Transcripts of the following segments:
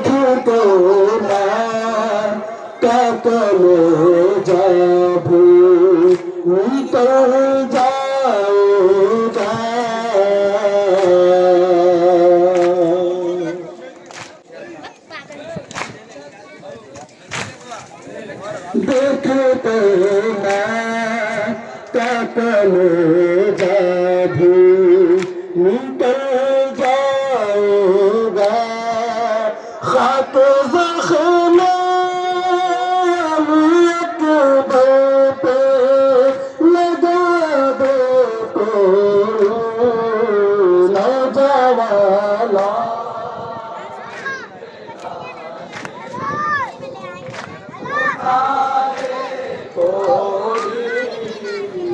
देखो ना काकले जाबू निकल जाएगा देखो ना काकले जाबू निकल जाएगा खाक ज़ख़्मे अकबर पे लगा दे नौजवाना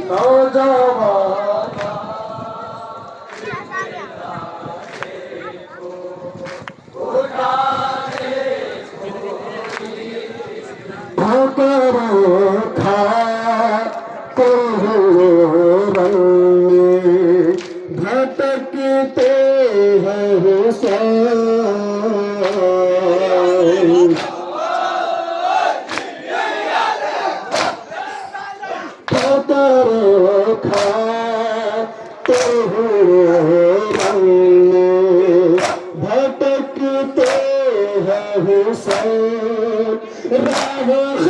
नौजवाना था भटकते हैं हुसैन खाते भटकते हैं हुसैन राह